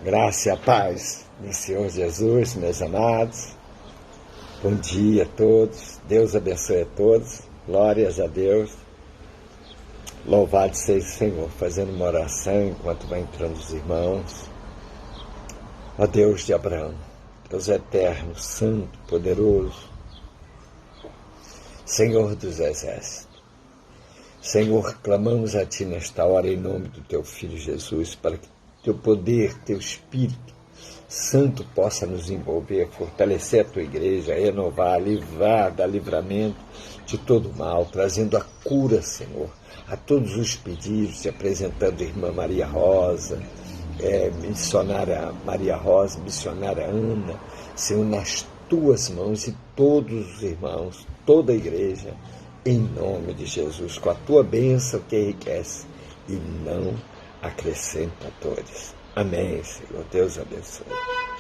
Graça e a paz do Senhor Jesus, meus amados. Bom dia a todos. Deus abençoe a todos. Glórias a Deus. Louvado seja o Senhor. Fazendo uma oração enquanto vai entrando os irmãos. Ó Deus de Abraão, Deus eterno, santo, poderoso, Senhor dos exércitos. Senhor, clamamos a Ti nesta hora em nome do Teu Filho Jesus, para que Teu poder, Teu Espírito Santo possa nos envolver, fortalecer a Tua igreja, renovar, livrar, dar livramento de todo mal, trazendo a cura, Senhor, a todos os pedidos, e apresentando a irmã Maria Rosa, missionária Maria Rosa, missionária Ana, Senhor, nas Tuas mãos e todos os irmãos, toda a igreja, em nome de Jesus, com a Tua bênção que enriquece e não acrescenta dores. Amém, Senhor. Deus abençoe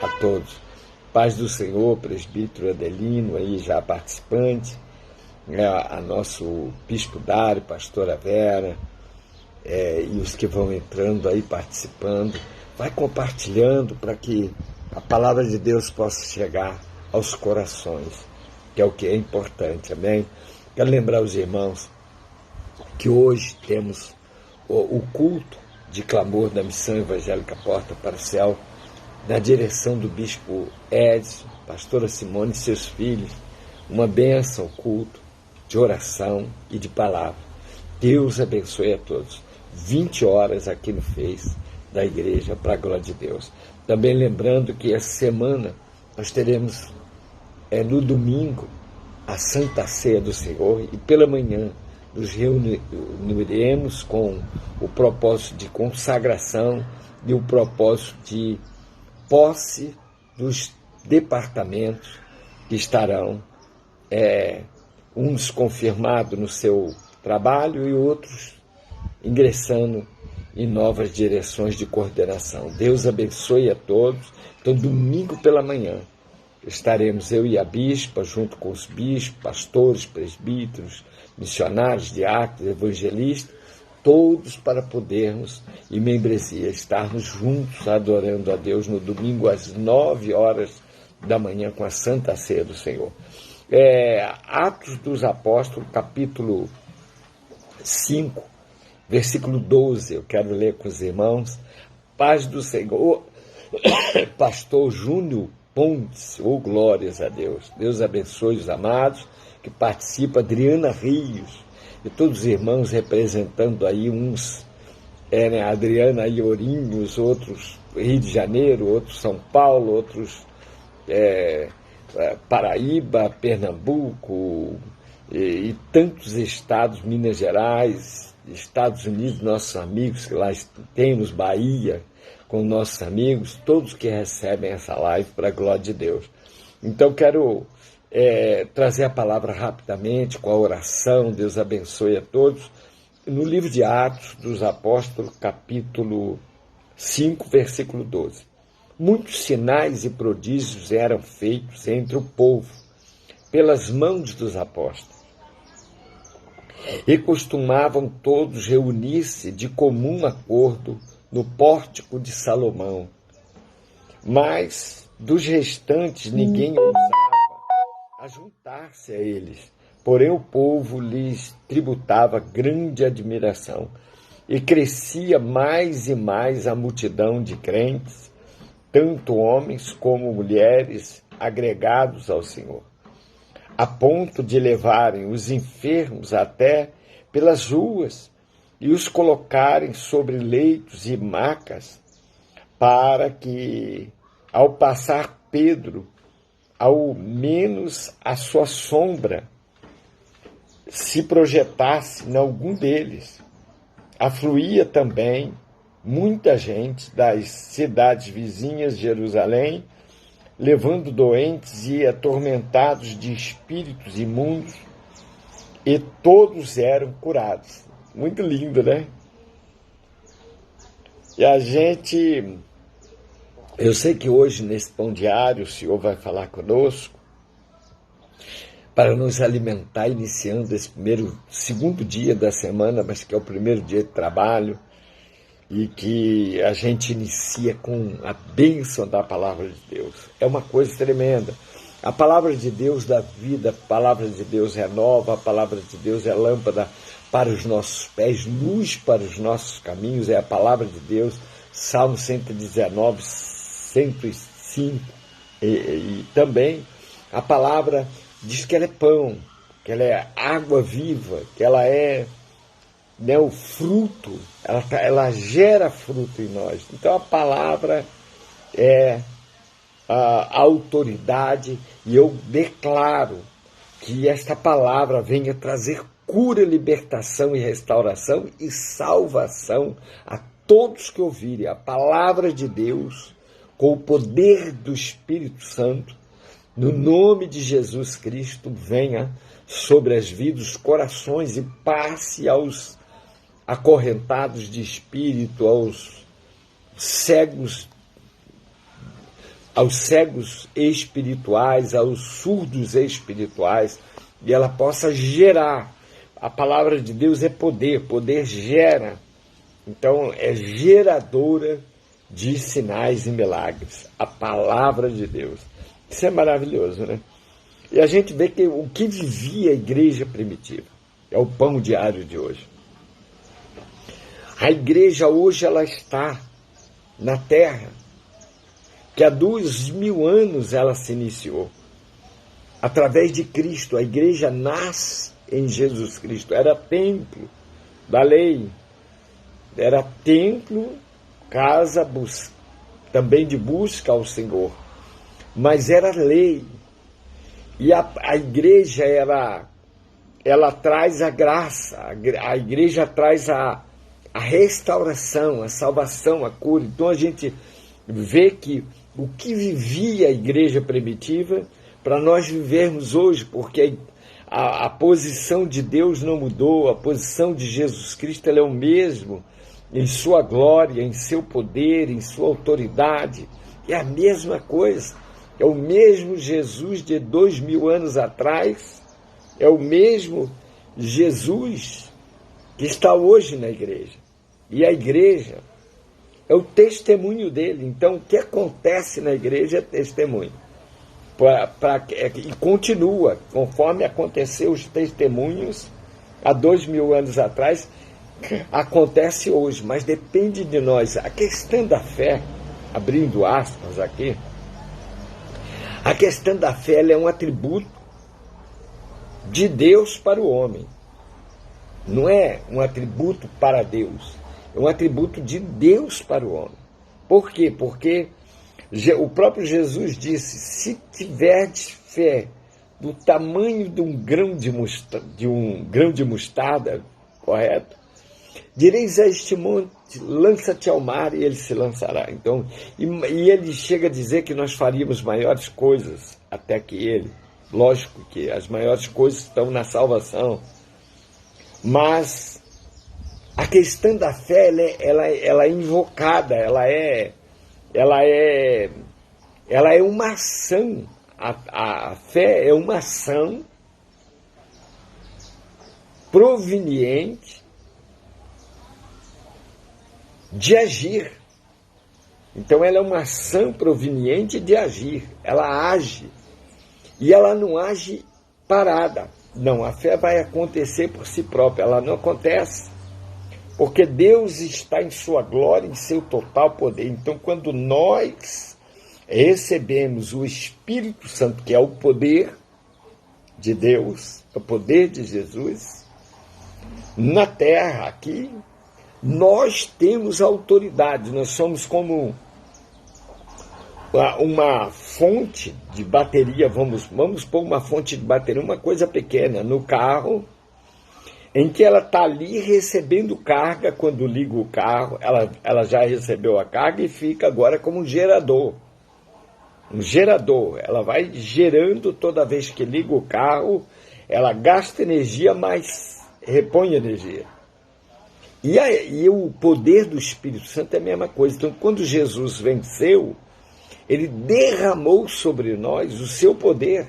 a todos. Paz do Senhor, presbítero Adelino, aí já participante, a nosso bispo Dário, pastora Vera, e os que vão entrando aí, participando. Vai compartilhando para que a palavra de Deus possa chegar aos corações, que é o que é importante, amém? Quero lembrar os irmãos que hoje temos o culto de clamor da Missão Evangélica Porta para o Céu, na direção do bispo Edson, pastora Simone e seus filhos, uma bênção, culto de oração e de palavra. Deus abençoe a todos. 20 horas aqui no Face da igreja, para a glória de Deus. Também lembrando que essa semana nós teremos, no domingo, a Santa Ceia do Senhor, e pela manhã nos reuniremos com o propósito de consagração e o propósito de posse dos departamentos que estarão, uns confirmados no seu trabalho e outros ingressando em novas direções de coordenação. Deus abençoe a todos. Então, domingo pela manhã, estaremos eu e a bispa, junto com os bispos, pastores, presbíteros, missionários, diáconos, evangelistas, todos para podermos, em membresia, estarmos juntos adorando a Deus no domingo às 9 horas da manhã com a Santa Ceia do Senhor. Atos dos Apóstolos, capítulo 5, versículo 12, eu quero ler com os irmãos. Paz do Senhor, pastor Júnior Pontes, glórias a Deus. Deus abençoe os amados que participam, Adriana Rios, e todos os irmãos representando aí uns, Adriana aí Ourinho, os outros Rio de Janeiro, outros São Paulo, outros Paraíba, Pernambuco e tantos estados, Minas Gerais, Estados Unidos, nossos amigos que lá temos, Bahia, com nossos amigos, todos que recebem essa live para a glória de Deus. Então quero trazer a palavra rapidamente com a oração. Deus abençoe a todos. No livro de Atos dos Apóstolos, capítulo 5, versículo 12. Muitos sinais e prodígios eram feitos entre o povo, pelas mãos dos apóstolos. E costumavam todos reunir-se de comum acordo no pórtico de Salomão. Mas dos restantes ninguém ousava a juntar-se a eles. Porém o povo lhes tributava grande admiração, e crescia mais e mais a multidão de crentes, tanto homens como mulheres, agregados ao Senhor, a ponto de levarem os enfermos até pelas ruas e os colocarem sobre leitos e macas, para que, ao passar Pedro, ao menos a sua sombra se projetasse em algum deles. Afluía também muita gente das cidades vizinhas de Jerusalém, levando doentes e atormentados de espíritos imundos, e todos eram curados. Muito lindo, né? E eu sei que hoje, nesse pão diário, o Senhor vai falar conosco para nos alimentar, iniciando esse segundo dia da semana, mas que é o primeiro dia de trabalho, e que a gente inicia com a bênção da palavra de Deus. É uma coisa tremenda. A palavra de Deus dá vida, a palavra de Deus renova, a palavra de Deus é lâmpada para os nossos pés, luz para os nossos caminhos, é a palavra de Deus. Salmo 119, 105. E também a palavra diz que ela é pão, que ela é água viva, que ela é, né, o fruto, ela gera fruto em nós. Então a palavra é a autoridade, e eu declaro que esta palavra venha trazer cura, libertação e restauração e salvação a todos que ouvirem a palavra de Deus com o poder do Espírito Santo. No nome de Jesus Cristo, venha sobre as vidas, os corações, e passe aos acorrentados de espírito, aos cegos espirituais, aos surdos espirituais, e ela possa gerar. A palavra de Deus é poder, poder gera. Então é geradora de sinais e milagres, a palavra de Deus. Isso é maravilhoso, né? E a gente vê que o que vivia a igreja primitiva é o pão diário de hoje. A igreja hoje ela está na terra, que há 2000 anos ela se iniciou. Através de Cristo, a igreja nasce em Jesus Cristo. Era templo da lei, era templo, casa também de busca ao Senhor, mas era lei. E a igreja, ela traz a graça, a igreja traz a restauração, a salvação, a cura. Então a gente vê que o que vivia a igreja primitiva, para nós vivermos hoje, porque a posição de Deus não mudou, a posição de Jesus Cristo ela é o mesmo, em sua glória, em seu poder, em sua autoridade, é a mesma coisa, é o mesmo Jesus de 2000 anos atrás, é o mesmo Jesus que está hoje na igreja, e a igreja é o testemunho dele. Então o que acontece na igreja é testemunho, e continua, conforme aconteceu os testemunhos há 2000 anos atrás, acontece hoje, mas depende de nós. A questão da fé, abrindo aspas aqui, a questão da fé ela é um atributo de Deus para o homem, não é um atributo para Deus, é um atributo de Deus para o homem. Por quê? Porque o próprio Jesus disse: se tiverdes fé do tamanho de um grão de mostarda, correto? Direis a este monte, lança-te ao mar, e ele se lançará. Então, e ele chega a dizer que nós faríamos maiores coisas até que ele. Lógico que as maiores coisas estão na salvação, mas a questão da fé ela é invocada, ela é uma ação. A fé é uma ação proveniente de agir. Então ela é uma ação proveniente de agir. Ela age. E ela não age parada. Não, a fé vai acontecer por si própria. Ela não acontece. Porque Deus está em sua glória, em seu total poder. Então quando nós recebemos o Espírito Santo, que é o poder de Deus, o poder de Jesus, na terra aqui, nós temos autoridade. Nós somos como uma fonte de bateria, vamos pôr uma fonte de bateria, uma coisa pequena no carro, em que ela está ali recebendo carga. Quando liga o carro, ela já recebeu a carga e fica agora como um gerador. Ela vai gerando toda vez que liga o carro, ela gasta energia, mas repõe energia. E o poder do Espírito Santo é a mesma coisa. Então, quando Jesus venceu, ele derramou sobre nós o seu poder.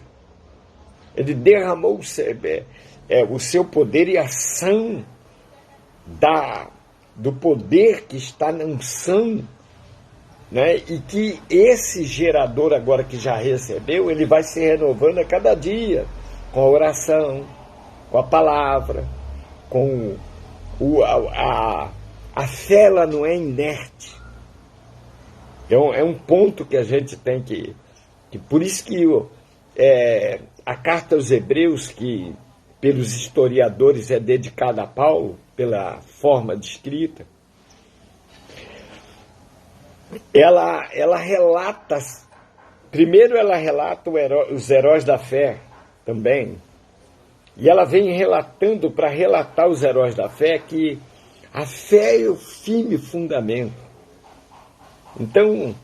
Ele derramou o seu poder e ação do poder que está na unção, né? E que esse gerador agora que já recebeu, ele vai se renovando a cada dia, com a oração, com a palavra, com a fé. Ela não é inerte. Então é um ponto que a gente tem que por isso que a carta aos Hebreus, que pelos historiadores é dedicada a Paulo, pela forma de escrita, ela relata, primeiro ela relata os heróis da fé também, e ela vem relatando, para relatar os heróis da fé, que a fé é o firme fundamento. Então,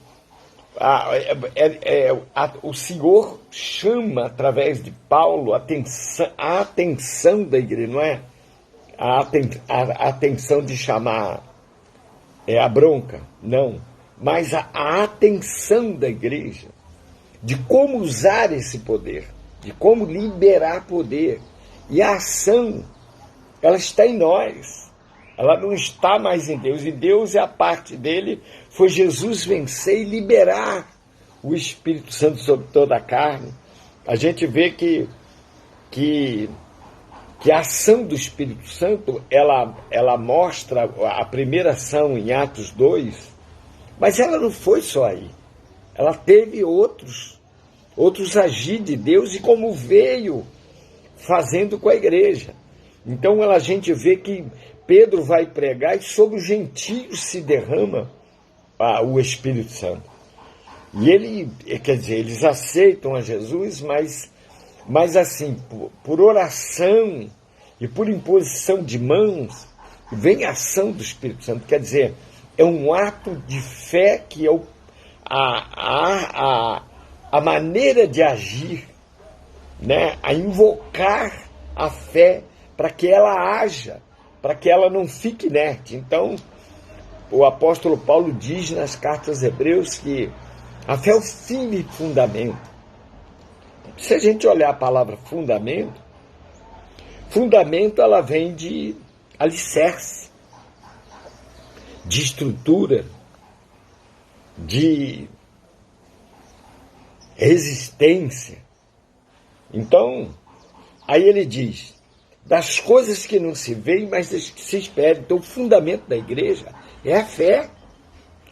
o Senhor chama, através de Paulo, a atenção da igreja, não é a atenção de chamar a bronca, não, mas a atenção da igreja, de como usar esse poder, de como liberar poder. E a ação, ela está em nós, ela não está mais em Deus, e Deus, a parte dele foi Jesus vencer e liberar o Espírito Santo sobre toda a carne. A gente vê que a ação do Espírito Santo, ela mostra a primeira ação em Atos 2, mas ela não foi só aí. Ela teve outros agir de Deus, e como veio fazendo com a igreja. Então a gente vê que Pedro vai pregar e sobre os gentios se derrama o Espírito Santo. E eles aceitam a Jesus, mas assim, por oração e por imposição de mãos, vem a ação do Espírito Santo. Quer dizer, é um ato de fé que é a maneira de agir, né? A invocar a fé para que ela haja, para que ela não fique inerte. Então, o apóstolo Paulo diz nas cartas aos Hebreus que a fé é o firme fundamento. Se a gente olhar a palavra fundamento, ela vem de alicerce, de estrutura, de resistência. Então, aí ele diz, das coisas que não se veem, mas das que se esperam. Então, o fundamento da igreja é a fé.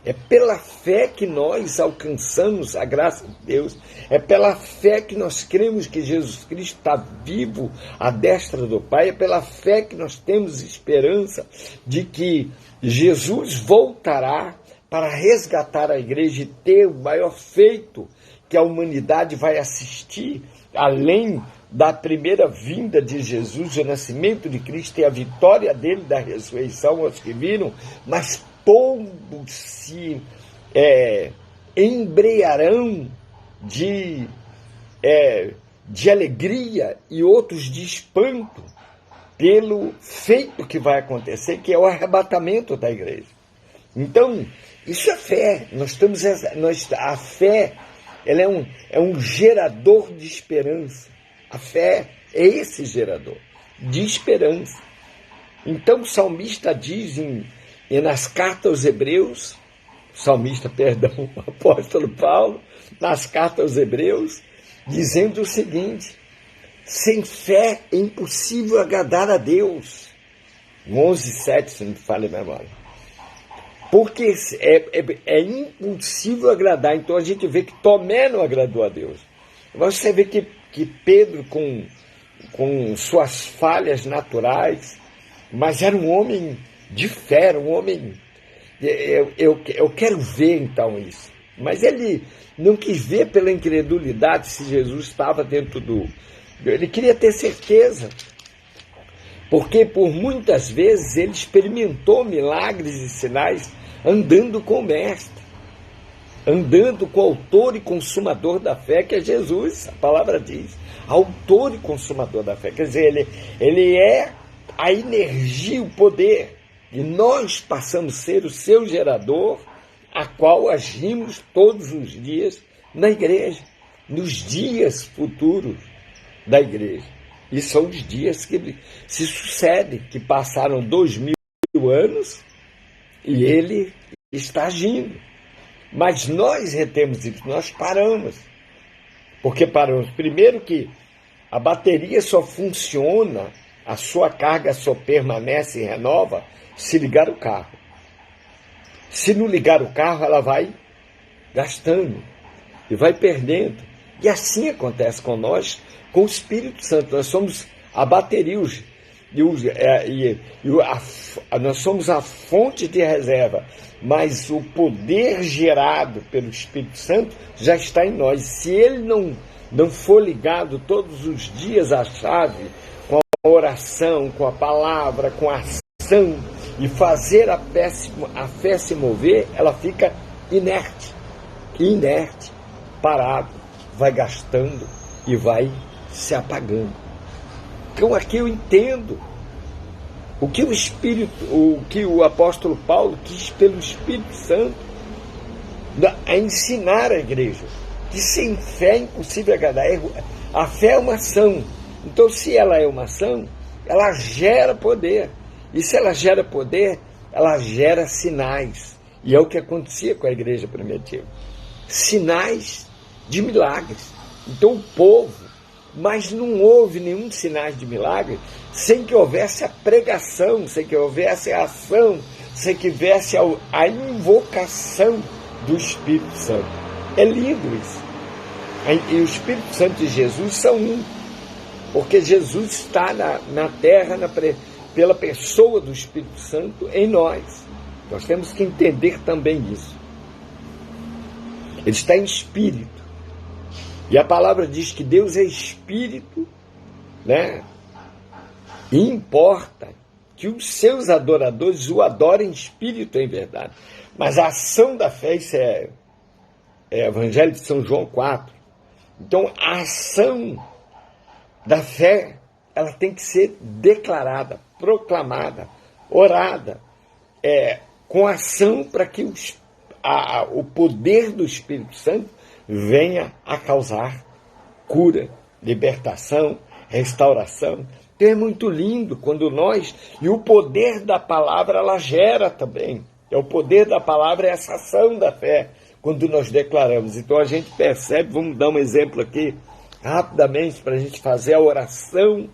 É pela fé que nós alcançamos a graça de Deus. É pela fé que nós cremos que Jesus Cristo está vivo à destra do Pai. É pela fé que nós temos esperança de que Jesus voltará para resgatar a igreja e ter o maior feito que a humanidade vai assistir, além da primeira vinda de Jesus, o nascimento de Cristo e a vitória dele da ressurreição aos que viram, mas todos se embrearão de alegria e outros de espanto pelo feito que vai acontecer, que é o arrebatamento da igreja. Então, isso é fé. A fé, ela é um gerador de esperança. A fé é esse gerador de esperança. Então, o salmista diz nas cartas aos Hebreus, o apóstolo Paulo, nas cartas aos Hebreus, dizendo o seguinte: sem fé é impossível agradar a Deus. 11:7, se não me falha a memória. Porque é impossível agradar. Então a gente vê que Tomé não agradou a Deus. Mas você vê que Pedro, com suas falhas naturais, mas era um homem de fé, era um homem... Eu quero ver então isso. Mas ele não quis ver pela incredulidade se Jesus estava dentro do... Ele queria ter certeza. Porque por muitas vezes ele experimentou milagres e sinais andando com o Mestre, andando com o autor e consumador da fé, que é Jesus. A palavra diz, autor e consumador da fé. Quer dizer, ele é a energia, o poder. E nós passamos a ser o seu gerador, a qual agimos todos os dias na igreja, nos dias futuros da igreja. E são os dias que se sucedem, que passaram 2000 anos E ele está agindo. Mas nós retemos isso, nós paramos. Porque paramos. Primeiro que a bateria só funciona, a sua carga só permanece e renova se ligar o carro. Se não ligar o carro, ela vai gastando e vai perdendo. E assim acontece com nós, com o Espírito Santo. Nós somos a bateria, nós somos a fonte de reserva, mas o poder gerado pelo Espírito Santo já está em nós. Se ele não for ligado todos os dias à chave, com a oração, com a palavra, com a ação, e fazer a fé se mover, ela fica inerte, parado, vai gastando e vai se apagando. Então aqui eu entendo o que o apóstolo Paulo quis pelo Espírito Santo a ensinar a igreja, que sem fé é impossível agradar. A fé é uma ação. Então, se ela é uma ação, ela gera poder. E se ela gera poder, ela gera sinais. E é o que acontecia com a igreja primitiva. Sinais de milagres. Então o povo, mas não houve nenhum sinal de milagre sem que houvesse a pregação, sem que houvesse a ação, sem que houvesse a invocação do Espírito Santo. É lindo isso. E o Espírito Santo e Jesus são um. Porque Jesus está na terra, pela pessoa do Espírito Santo em nós. Nós temos que entender também isso. Ele está em espírito. E a palavra diz que Deus é espírito, né? E importa que os seus adoradores o adorem em espírito e em verdade. Mas a ação da fé, isso é Evangelho de São João 4. Então, a ação da fé, ela tem que ser declarada, proclamada, orada, com ação para que o poder do Espírito Santo venha a causar cura, libertação, restauração. Então é muito lindo quando e o poder da palavra, ela gera também. O poder da palavra é essa ação da fé, quando nós declaramos. Então a gente percebe, vamos dar um exemplo aqui, rapidamente, para a gente fazer a oração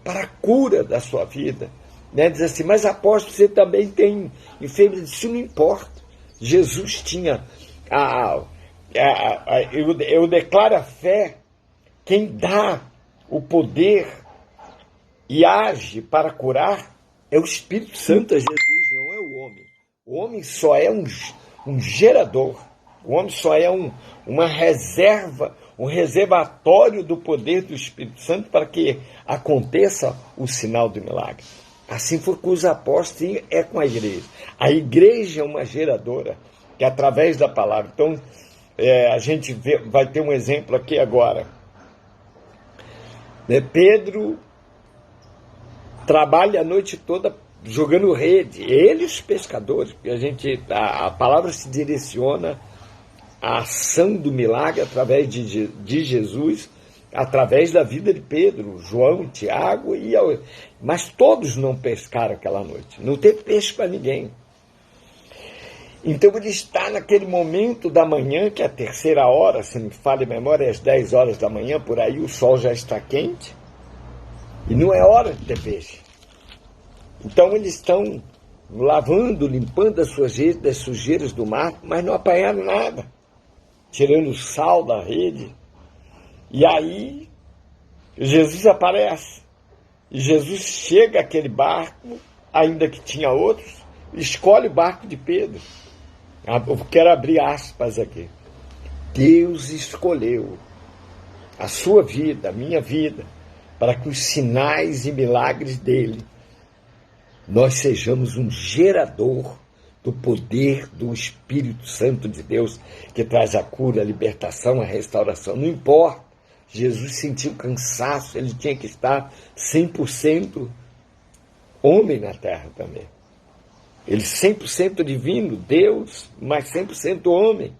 para a cura da sua vida. Diz assim, mas apóstolo, você também tem enfermidade. Isso não importa. Jesus tinha eu declaro a fé, quem dá o poder e age para curar é o Espírito Santo, é Jesus, não é o homem. O homem só é um gerador, o homem só é uma reserva, um reservatório do poder do Espírito Santo para que aconteça o sinal do milagre. Assim foi com os apóstolos e é com a igreja. A igreja é uma geradora, que é através da palavra. Então, a gente vai ter um exemplo aqui agora. Pedro trabalha a noite toda jogando rede. Ele e os pescadores, porque a palavra se direciona à ação do milagre através de Jesus, através da vida de Pedro, João, Tiago, mas todos não pescaram aquela noite. Não teve peixe para ninguém. Então ele está naquele momento da manhã, que é a terceira hora, se não me falha a memória, às 10 horas da manhã, por aí, o sol já está quente, e não é hora de ter peixe. Então eles estão lavando, limpando as sujeiras do mar, mas não apanharam nada, tirando o sal da rede. E aí Jesus aparece, e Jesus chega àquele barco, ainda que tinha outros, escolhe o barco de Pedro. Eu quero abrir aspas aqui. Deus escolheu a sua vida, a minha vida, para que os sinais e milagres dele, nós sejamos um gerador do poder do Espírito Santo de Deus, que traz a cura, a libertação, a restauração. Não importa, Jesus sentiu cansaço, ele tinha que estar 100% homem na terra também. Ele 100% divino, Deus, mas 100% homem.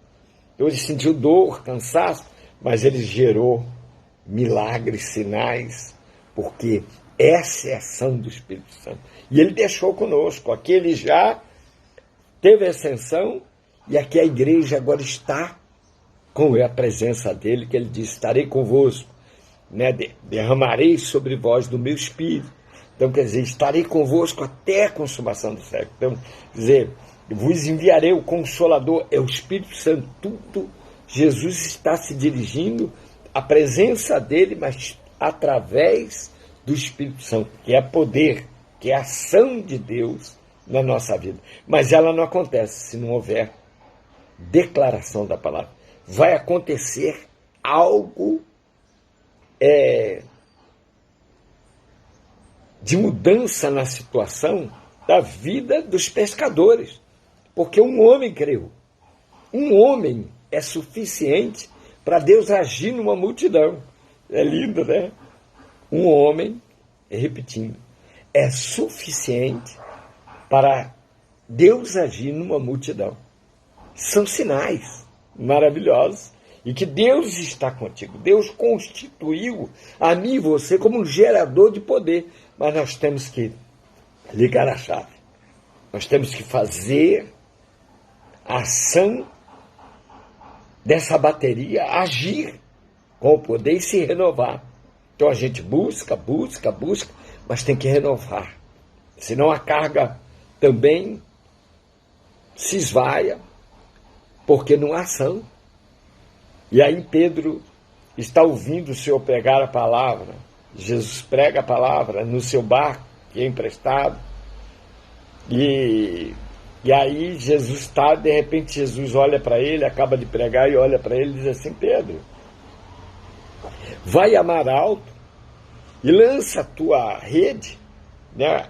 Então ele sentiu dor, cansaço, mas ele gerou milagres, sinais, porque essa é a ação do Espírito Santo. E ele deixou conosco. Aqui ele já teve ascensão, e aqui a igreja agora está com a presença dele, que ele diz, estarei convosco, né? Derramarei sobre vós do meu espírito. Então, quer dizer, estarei convosco até a consumação do século. Então, quer dizer, vos enviarei o Consolador, é o Espírito Santo, tudo. Jesus está se dirigindo à presença dele, mas através do Espírito Santo, que é poder, que é ação de Deus na nossa vida. Mas ela não acontece se não houver declaração da palavra. Vai acontecer algo de mudança na situação da vida dos pescadores, porque um homem creu. Um homem é suficiente para Deus agir numa multidão. É lindo, né? Um homem, repetindo, é suficiente para Deus agir numa multidão. São sinais maravilhosos e que Deus está contigo. Deus constituiu a mim e você como um gerador de poder, mas nós temos que ligar a chave. Nós temos que fazer a ação dessa bateria agir com o poder e se renovar. Então a gente busca, mas tem que renovar. Senão a carga também se esvaia, porque não há ação. E aí Pedro está ouvindo o Senhor pregar a palavra. Jesus prega a palavra no seu barco, que é emprestado. E aí Jesus está, de repente Jesus olha para ele, acaba de pregar e olha para ele e diz assim, Pedro, vai a mar alto e lança a tua rede, né?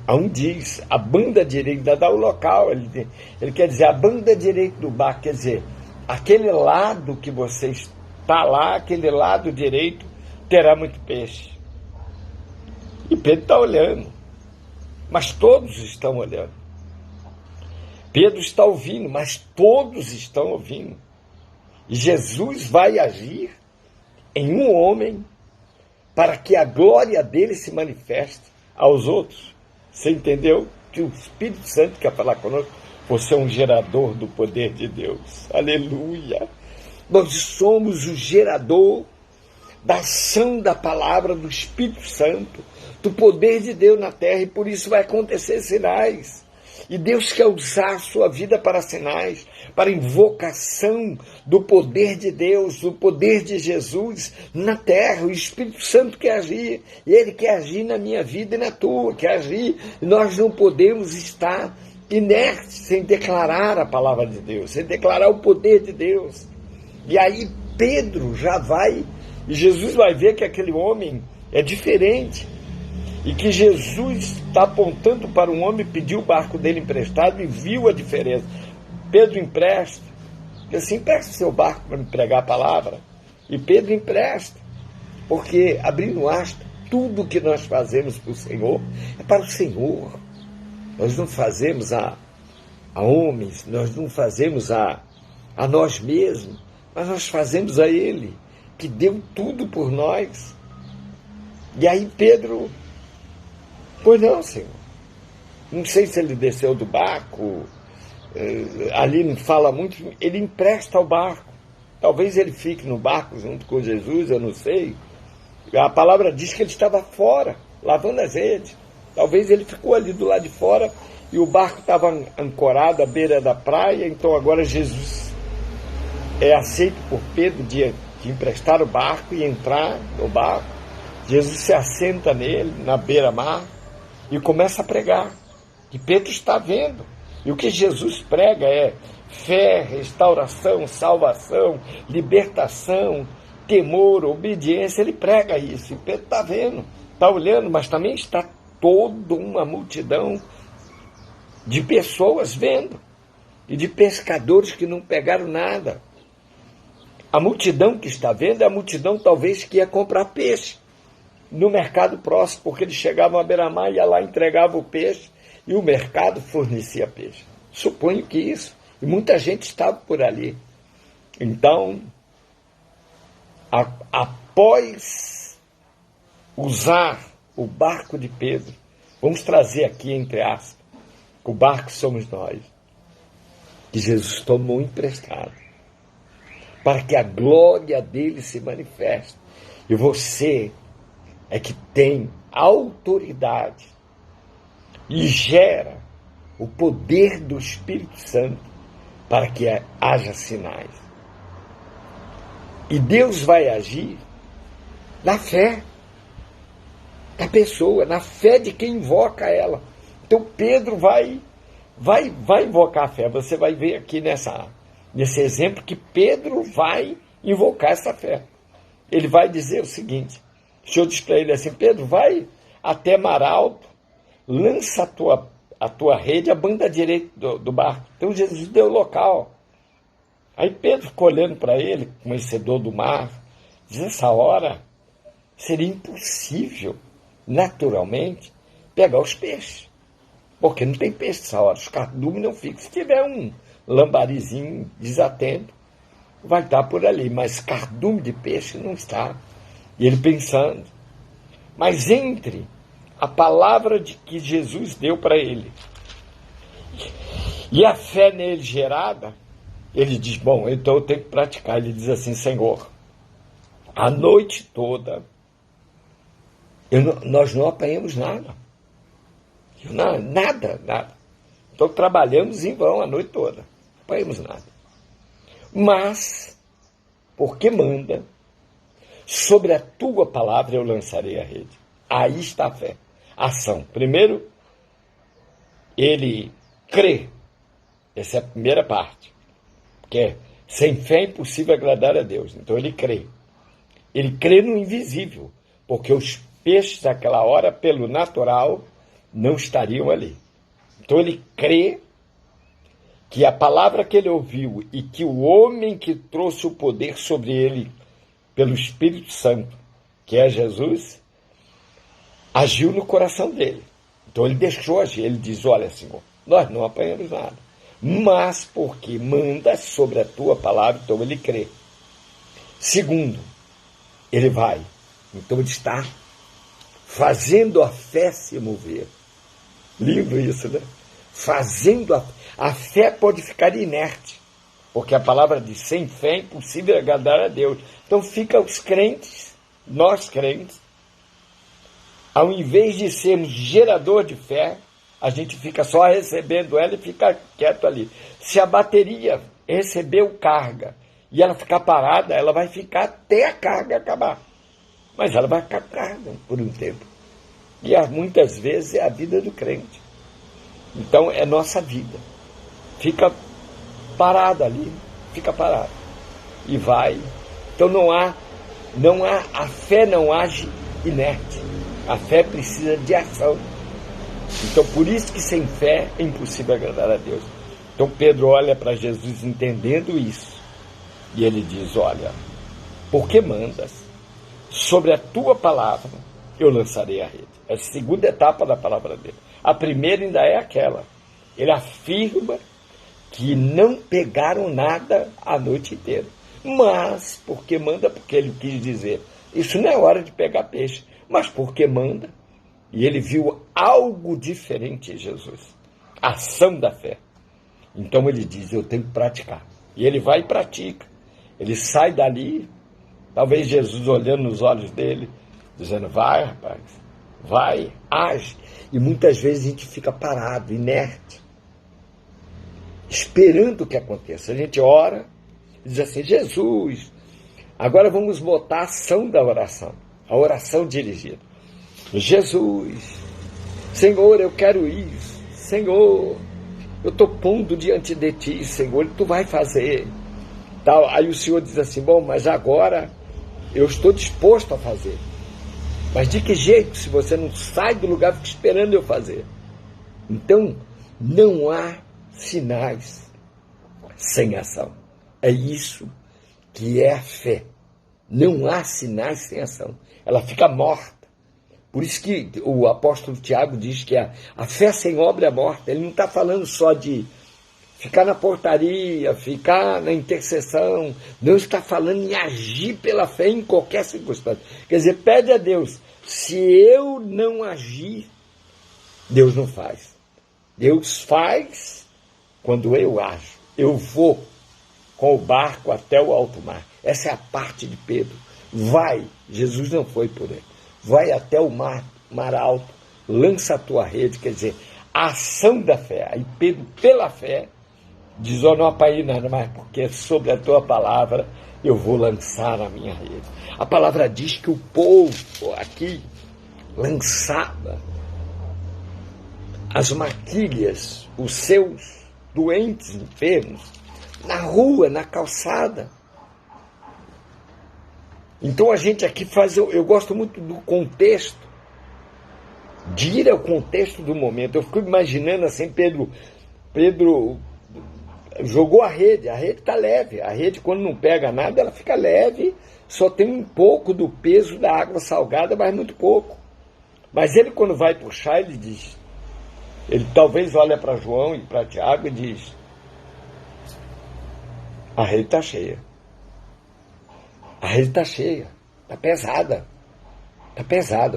Aonde diz, a banda direita, dá o local, ele quer dizer, a banda direita do barco, quer dizer, aquele lado que você está lá, aquele lado direito, terá muito peixe. E Pedro está olhando, mas todos estão olhando. Pedro está ouvindo, mas todos estão ouvindo. E Jesus vai agir em um homem para que a glória dele se manifeste aos outros. Você entendeu? Que o Espírito Santo quer falar conosco. Você é um gerador do poder de Deus. Aleluia! Nós somos o gerador da ação da palavra do Espírito Santo, do poder de Deus na terra, e por isso vai acontecer sinais. E Deus quer usar a sua vida para sinais, para invocação do poder de Deus, do poder de Jesus na terra. O Espírito Santo quer agir, e Ele quer agir na minha vida e na tua, quer agir. Nós não podemos estar inertes sem declarar a palavra de Deus, sem declarar o poder de Deus. E aí Pedro já vai, e Jesus vai ver que aquele homem é diferente, e que Jesus está apontando para um homem, pediu o barco dele emprestado e viu a diferença. Pedro empresta, porque assim, empresta seu barco para me pregar a palavra. E Pedro empresta, porque abrindo aspas, tudo que nós fazemos para o Senhor é para o Senhor. Nós não fazemos a homens, nós não fazemos a nós mesmos, mas nós fazemos a Ele, que deu tudo por nós. E aí Pedro, pois não, Senhor. Não sei se ele desceu do barco, ali não fala muito, ele empresta o barco. Talvez ele fique no barco junto com Jesus, eu não sei. A palavra diz que ele estava fora, lavando as redes. Talvez ele ficou ali do lado de fora e o barco estava ancorado à beira da praia, então agora Jesus é aceito por Pedro de emprestar o barco e entrar no barco. Jesus se assenta nele, na beira-mar, e começa a pregar. E Pedro está vendo. E o que Jesus prega é fé, restauração, salvação, libertação, temor, obediência. Ele prega isso. E Pedro está vendo, está olhando, mas também está toda uma multidão de pessoas vendo. E de pescadores que não pegaram nada. A multidão que está vendo é a multidão talvez que ia comprar peixe no mercado próximo, porque eles chegavam à beira-mar, ia lá, entregava o peixe, e o mercado fornecia peixe. Suponho que isso. E muita gente estava por ali. Então, após usar o barco de Pedro, vamos trazer aqui entre aspas, O barco somos nós, que Jesus tomou emprestado, para que a glória dele se manifeste. E você é que tem autoridade e gera o poder do Espírito Santo para que haja sinais. E Deus vai agir na fé da pessoa, na fé de quem invoca ela. Então Pedro vai invocar a fé. Você vai ver aqui nesse exemplo que Pedro vai invocar essa fé. Ele vai dizer o seguinte: o Senhor diz para ele assim: Pedro, vai até mar alto, lança a tua rede à banda direita do barco. Então Jesus deu o local. Aí Pedro ficou olhando para ele, conhecedor do mar, diz: nessa hora seria impossível, naturalmente, pegar os peixes. Porque não tem peixe nessa hora, os cardumes não ficam. Se tiver um lambarizinho desatento, vai estar por ali, mas cardume de peixe não está. E ele pensando, mas entre a palavra de que Jesus deu para ele e a fé nele gerada, ele diz: bom, então eu tenho que praticar. Ele diz assim: Senhor, a noite toda nós não apanhamos nada. Nada. Então trabalhamos em vão a noite toda, não apanhamos nada. Mas, porque manda, sobre a tua palavra eu lançarei a rede. Aí está a fé, a ação. Primeiro, ele crê. Essa é a primeira parte. Que é, sem fé é impossível agradar a Deus. Então ele crê. Ele crê no invisível, porque os peixes naquela hora, pelo natural, não estariam ali. Então ele crê que a palavra que ele ouviu e que o homem que trouxe o poder sobre ele pelo Espírito Santo, que é Jesus, agiu no coração dele. Então ele deixou agir. Ele diz: olha, Senhor, nós não apanhamos nada, mas porque manda sobre a tua palavra, então ele crê. Segundo, ele vai. Então ele está fazendo a fé se mover. Lindo isso, né? Fazendo a fé pode ficar inerte, porque a palavra diz: sem fé é impossível agradar a Deus. Então fica os crentes, nós crentes, ao invés de sermos gerador de fé, a gente fica só recebendo ela e fica quieto ali. Se a bateria recebeu carga e ela ficar parada, ela vai ficar até a carga acabar. Mas ela vai ficar carga por um tempo. E muitas vezes é a vida do crente. Então é nossa vida. Fica parada ali, fica parada. E vai. Então a fé não age inerte. A fé precisa de ação. Então por isso que sem fé é impossível agradar a Deus. Então Pedro olha para Jesus entendendo isso. E ele diz: olha, porque mandas, sobre a tua palavra eu lançarei a rede. É a segunda etapa da palavra dele. A primeira ainda é aquela. Ele afirma que não pegaram nada a noite inteira. Mas, porque manda, porque ele quis dizer, isso não é hora de pegar peixe, mas porque manda. E ele viu algo diferente em Jesus. A ação da fé. Então ele diz: eu tenho que praticar. E ele vai e pratica. Ele sai dali, talvez Jesus olhando nos olhos dele, dizendo: vai, rapaz, vai, age. E muitas vezes a gente fica parado, inerte, esperando o que aconteça. A gente ora, diz assim: Jesus, agora vamos botar a ação da oração, a oração dirigida. Jesus, Senhor, eu quero isso. Senhor, eu estou pondo diante de ti, Senhor, tu vai fazer. Tal. Aí o Senhor diz assim: bom, mas agora eu estou disposto a fazer. Mas de que jeito, se você não sai do lugar, fica esperando eu fazer? Então, não há sinais sem ação. É isso que é a fé. Não há sinais sem ação. Ela fica morta. Por isso que o apóstolo Tiago diz que a fé sem obra é morta. Ele não está falando só de ficar na portaria, ficar na intercessão. Não está falando em agir pela fé em qualquer circunstância. Quer dizer, pede a Deus: se eu não agir, Deus não faz. Deus faz quando eu ajo. Eu vou com o barco até o alto mar. Essa é a parte de Pedro. Vai, Jesus não foi por ele. Vai até o mar alto, lança a tua rede, quer dizer, a ação da fé. Aí Pedro, pela fé, diz, não apanhei nada mais, porque sobre a tua palavra eu vou lançar a minha rede. A palavra diz que o povo aqui lançava as maquilhas, os seus doentes, enfermos, na rua, na calçada. Então a gente aqui faz, eu gosto muito do contexto, de ir ao contexto do momento. Eu fico imaginando assim, Pedro jogou a rede está leve, a rede quando não pega nada, ela fica leve, só tem um pouco do peso da água salgada, mas muito pouco. Mas ele quando vai puxar, ele diz, ele talvez olha para João e para Tiago e diz, a rede está cheia. A rede está cheia, está pesada,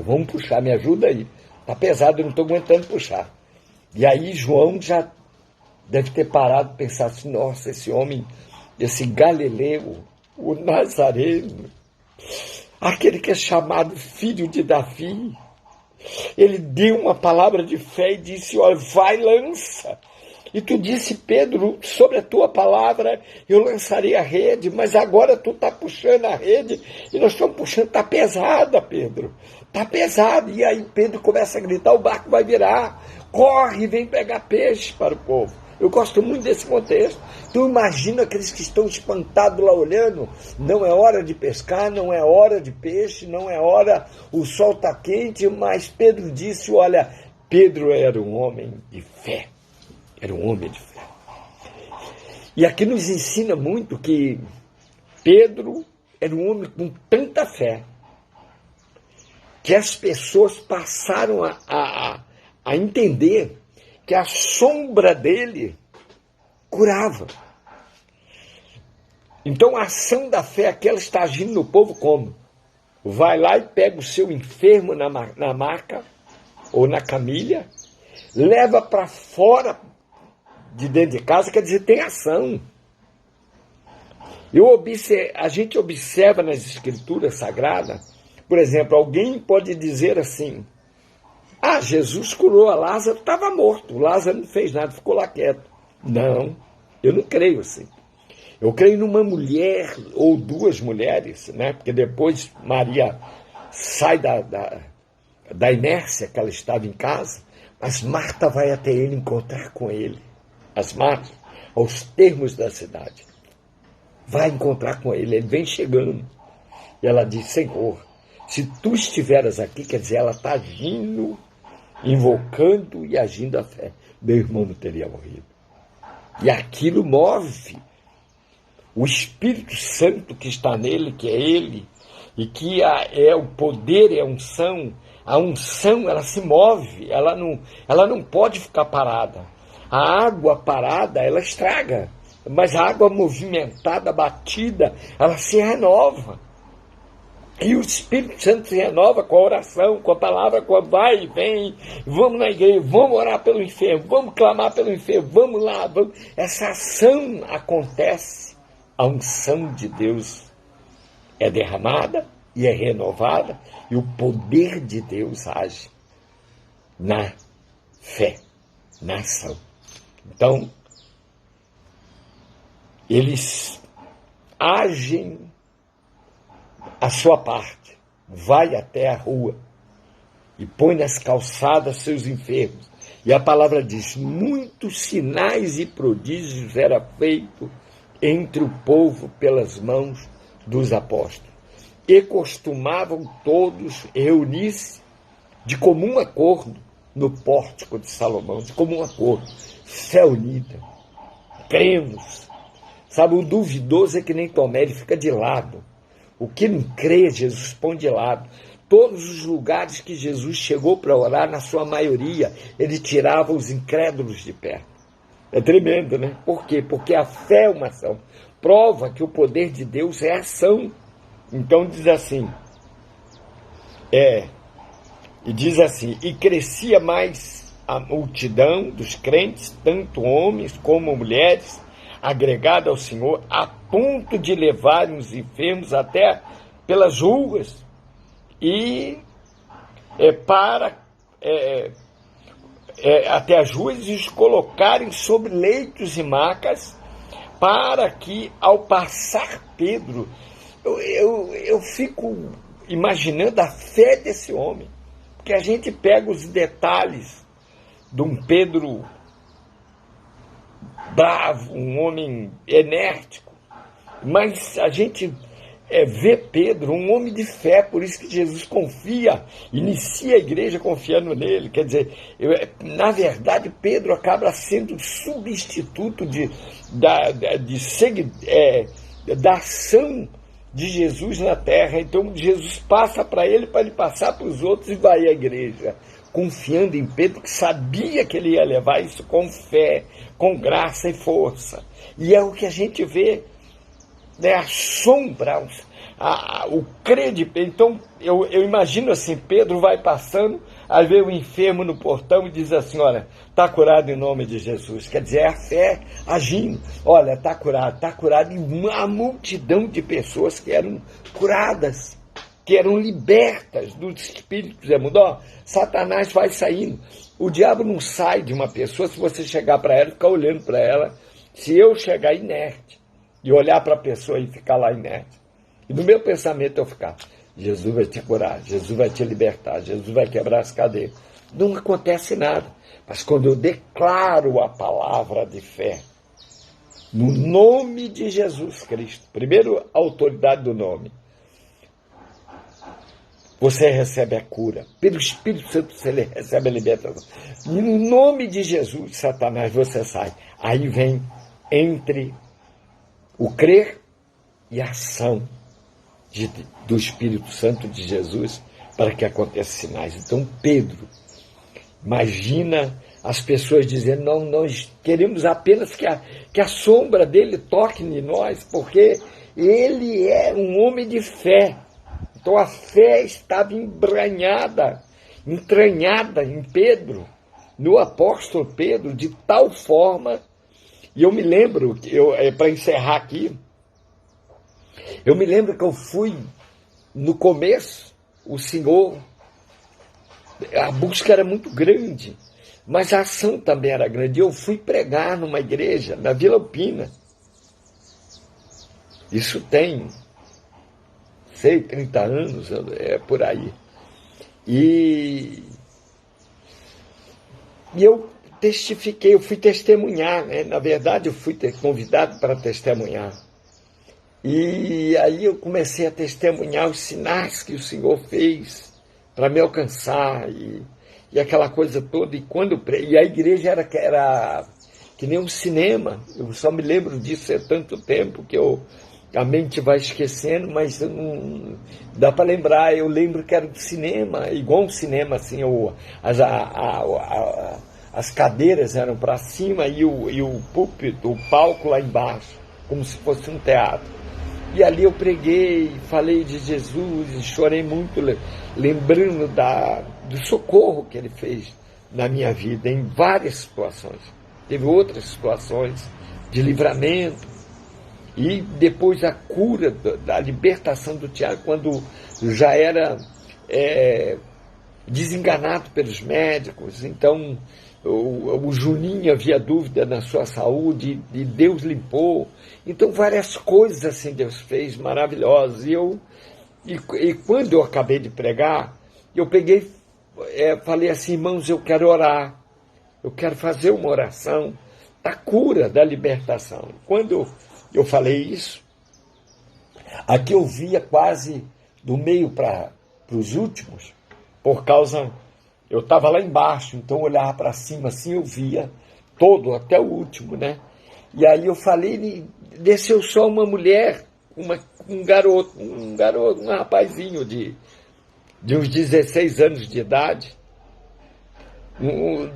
vamos puxar, me ajuda aí. Está pesado, eu não estou aguentando puxar. E aí João já deve ter parado e pensado assim, nossa, esse homem, esse Galileu, o Nazareno, aquele que é chamado filho de Davi, ele deu uma palavra de fé e disse, olha, vai, lança. E tu disse, Pedro, sobre a tua palavra eu lançarei a rede, mas agora tu está puxando a rede e nós estamos puxando, está pesada, Pedro, está pesada. E aí Pedro começa a gritar, o barco vai virar, corre, vem pegar peixe para o povo. Eu gosto muito desse contexto. Tu imagina aqueles que estão espantados lá olhando, não é hora de pescar, não é hora de peixe, não é hora, o sol está quente, mas Pedro disse, olha, Pedro era um homem de fé. Era um homem de fé. E aqui nos ensina muito que Pedro era um homem com tanta fé que as pessoas passaram a entender que a sombra dele curava. Então a ação da fé aqui, ela está agindo no povo como? Vai lá e pega o seu enfermo na maca ou na camilha, leva para fora de dentro de casa, quer dizer, tem ação. A gente observa nas escrituras sagradas, por exemplo, alguém pode dizer assim, Jesus curou a Lázaro, estava morto, Lázaro não fez nada, ficou lá quieto. Não, eu não creio assim. Eu creio numa mulher ou duas mulheres, né? Porque depois Maria sai da inércia que ela estava em casa, mas Marta vai até ele encontrar com ele. As Martas, aos termos da cidade, vai encontrar com ele, ele vem chegando, e ela diz, Senhor, se tu estiveras aqui, quer dizer, ela está agindo, invocando e agindo a fé, meu irmão não teria morrido. E aquilo move o Espírito Santo que está nele, que é ele, e que é o poder, é a unção, ela se move, ela não pode ficar parada. A água parada, ela estraga, mas a água movimentada, batida, ela se renova. E o Espírito Santo se renova com a oração, com a palavra, com a vai e vem, vamos na igreja, vamos orar pelo enfermo, vamos clamar pelo enfermo, vamos lá, vamos. Essa ação acontece, a unção de Deus é derramada e é renovada, e o poder de Deus age na fé, na ação. Então, eles agem a sua parte, vai até a rua e põe nas calçadas seus enfermos. E a palavra diz, muitos sinais e prodígios era feito entre o povo pelas mãos dos apóstolos. E costumavam todos reunir-se de comum acordo no pórtico de Salomão, de comum acordo, fé unida, cremos. Sabe, o duvidoso é que nem Tomé, ele fica de lado. O que não crê, Jesus põe de lado. Todos os lugares que Jesus chegou para orar, na sua maioria, ele tirava os incrédulos de perto. É tremendo, né? Por quê? Porque a fé é uma ação. Prova que o poder de Deus é ação. Então diz assim, e diz assim, e crescia mais a multidão dos crentes, tanto homens como mulheres, agregada ao Senhor, a ponto de levarem os enfermos até pelas ruas e até as ruas, e os colocarem sobre leitos e macas, para que, ao passar Pedro, eu fico imaginando a fé desse homem, porque a gente pega os detalhes de um Pedro bravo, um homem enérgico, mas a gente vê Pedro um homem de fé, por isso que Jesus inicia a igreja confiando nele. Quer dizer, na verdade, Pedro acaba sendo substituto da ação de Jesus na terra. Então Jesus passa para ele passar para os outros, e vai à igreja confiando em Pedro, que sabia que ele ia levar isso com fé, com graça e força. E é o que a gente vê, né? Assombra o crer de Pedro. Então eu imagino assim, Pedro vai passando, aí vê o enfermo no portão e diz assim: olha, está curado em nome de Jesus. Quer dizer, é a fé agindo. Olha, está curado, e uma multidão de pessoas que eram curadas, que eram libertas dos espíritos imundos. Satanás vai saindo. O diabo não sai de uma pessoa se você chegar para ela e ficar olhando para ela. Se eu chegar inerte e olhar para a pessoa e ficar lá inerte, e no meu pensamento eu ficar: Jesus vai te curar, Jesus vai te libertar, Jesus vai quebrar as cadeias, não acontece nada. Mas quando eu declaro a palavra de fé, no nome de Jesus Cristo, primeiro a autoridade do nome, você recebe a cura. Pelo Espírito Santo você recebe a libertação. E no nome de Jesus, Satanás, você sai. Aí vem entre o crer e a ação do Espírito Santo de Jesus, para que aconteçam sinais. Então Pedro, imagina as pessoas dizendo: não, nós queremos apenas que a sombra dele toque em nós, porque ele é um homem de fé. Então a fé estava entranhada em Pedro, no apóstolo Pedro, de tal forma. E eu me lembro, para encerrar aqui, eu me lembro que eu fui, no começo, o Senhor, a busca era muito grande, mas a ação também era grande. Eu fui pregar numa igreja, na Vila Alpina. Isso tem, 30 anos, por aí. E eu testifiquei, eu fui testemunhar, né? Na verdade, eu fui convidado para testemunhar. E aí eu comecei a testemunhar os sinais que o Senhor fez para me alcançar, e aquela coisa toda. E a igreja era que nem um cinema. Eu só me lembro disso há tanto tempo que a mente vai esquecendo, mas não dá para lembrar. Eu lembro que era um cinema, igual um cinema, assim, as cadeiras eram para cima e o púlpito, o palco lá embaixo, como se fosse um teatro. E ali eu preguei, falei de Jesus, e chorei muito, lembrando do socorro que ele fez na minha vida, em várias situações. Teve outras situações de livramento, e depois a cura, da libertação do Tiago, quando já era desenganado pelos médicos. Então o Juninho havia dúvida na sua saúde, e Deus limpou. Então várias coisas assim Deus fez maravilhosas. E quando eu acabei de pregar, eu peguei, falei assim: irmãos, eu quero orar, eu quero fazer uma oração da cura, da libertação. Quando eu falei isso, aqui eu via quase do meio para os últimos, por causa, eu estava lá embaixo, então eu olhava para cima assim, eu via todo, até o último, né? E aí eu falei, e desceu só uma mulher, um garoto, um rapazinho de uns 16 anos de idade, um